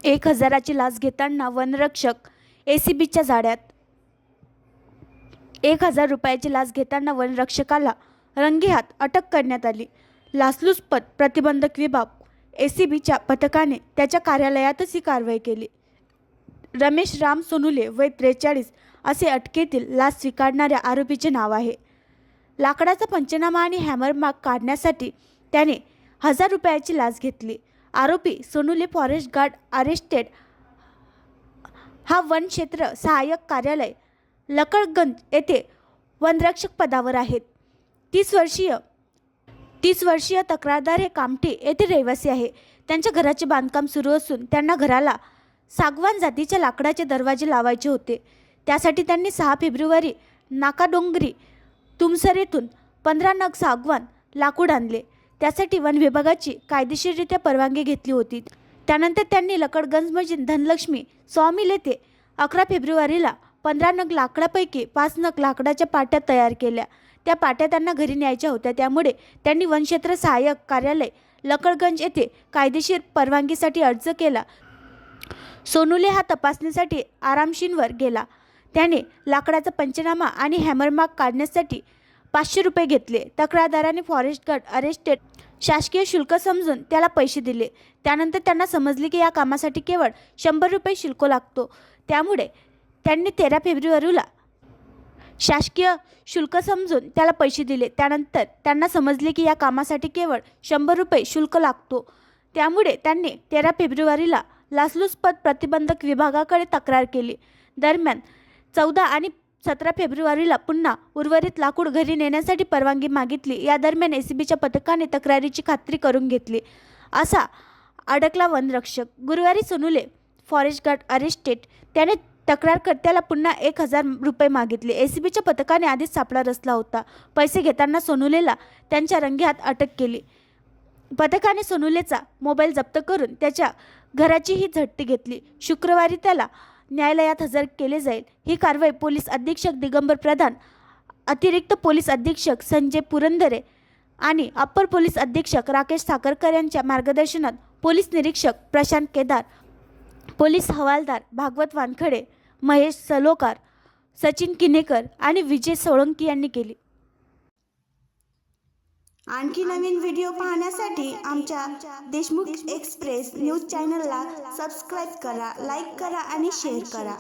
1,000ची लाच घेताना वनरक्षक एसीबीच्या जाळ्यात। 1,000 रुपयाची लाच घेताना वनरक्षकाला रंगेहात अटक करण्यात आली। लाचलुचपत प्रतिबंधक विभाग एसीबीच्या पथकाने त्याच्या कार्यालयातच ही कारवाई केली। रमेश राम सोनुले वय 43 असे अटकेतील लाच स्वीकारणाऱ्या आरोपीचे नाव आहे। लाकडाचा पंचनामा आणि हॅमरमार्क काढण्यासाठी त्याने 1,000 रुपयाची लाच घेतली। आरोपी सोनुले फॉरेस्ट गार्ड अरेस्टेड हा वन क्षेत्र सहाय्यक कार्यालय लकडगंज येथे वनरक्षक पदावर आहेत। 30 वर्षीय तक्रारदार हे कामठी येथे रहिवासी आहे। त्यांच्या घराचे बांधकाम सुरू असून त्यांना घराला सागवान जातीच्या लाकडाचे दरवाजे लावायचे होते। त्यासाठी त्यांनी 6 फेब्रुवारी नाकाडोंगरी तुमसर येथून 15 नग सागवान लाकूड आणले। त्यासाठी वन विभागाची कायदेशीररित्या परवानगी घेतली होती। त्यानंतर त्यांनी लकडगंजमधील धनलक्ष्मी सॉमिल येथे 11 फेब्रुवारीला 15 नग लाकडापैकी 5 नग लाकडाच्या पाट्या तयार केल्या। त्या पाट्या त्यांना घरी न्यायच्या होत्या, त्यामुळे त्यांनी वनक्षेत्र सहाय्यक कार्यालय लकडगंज येथे कायदेशीर परवानगीसाठी अर्ज केला। सोनुले हा तपासणीसाठी आरामशीनवर गेला। त्याने लाकडाचा पंचनामा आणि हॅमरमार्क काढण्यासाठी 500 रुपये घेतले। तक्रारदाराने फॉरेस्ट गार्ड अरेस्टेड शासकीय शुल्क समजून त्याला पैसे दिले। त्यानंतर त्यांना समजले की या कामासाठी केवळ 100 रुपये शुल्क लागतो, त्यामुळे त्यांनी 13 फेब्रुवारीला शासकीय शुल्क समजून त्याला पैसे दिले। त्यानंतर त्यांना समजले की या कामासाठी केवळ 100 रुपये शुल्क लागतो, त्यामुळे त्यांनी 13 फेब्रुवारीला लाचलुचपत प्रतिबंधक विभागाकडे तक्रार केली। दरम्यान 14 आणि 17 फेब्रुवारीला पुन्हा उर्वरित लाकूड घरी नेण्यासाठी परवानगी मागितली। या दरम्यान एसीबीच्या पथकाने तक्रारीची खात्री करून घेतली असा अडकला वनरक्षक। गुरुवारी सोनुले फॉरेस्ट गार्ड अरेस्टेड त्याने तक्रारकर्त्याला पुन्हा 1,000 रुपये मागितले। एसीबीच्या पथकाने आधीच सापळा रचला होता। पैसे घेताना सोनुलेला त्यांच्या रंगेहात अटक केली। पथकाने सोनुलेचा मोबाईल जप्त करून त्याच्या घराचीही झडती घेतली। शुक्रवारी त्याला न्यायालयात हजर केले जाईल। ही कारवाई पोलीस अधीक्षक दिगंबर प्रधान, अतिरिक्त पोलीस अधीक्षक संजय पुरंदरे आणि अप्पर पोलीस अधीक्षक राकेश साखरकर यांच्या मार्गदर्शनात पोलीस निरीक्षक प्रशांत केदार, पोलीस हवालदार भागवत वानखडे, महेश सलोकार, सचिन किनेकर आणि विजय सोळंकी यांनी केली। आणखी नवीन व्हिडिओ पाहण्यासाठी आमच्या देशमुख एक्सप्रेस न्यूज चॅनलला सबस्क्राईब करा, लाईक करा आणि शेअर करा।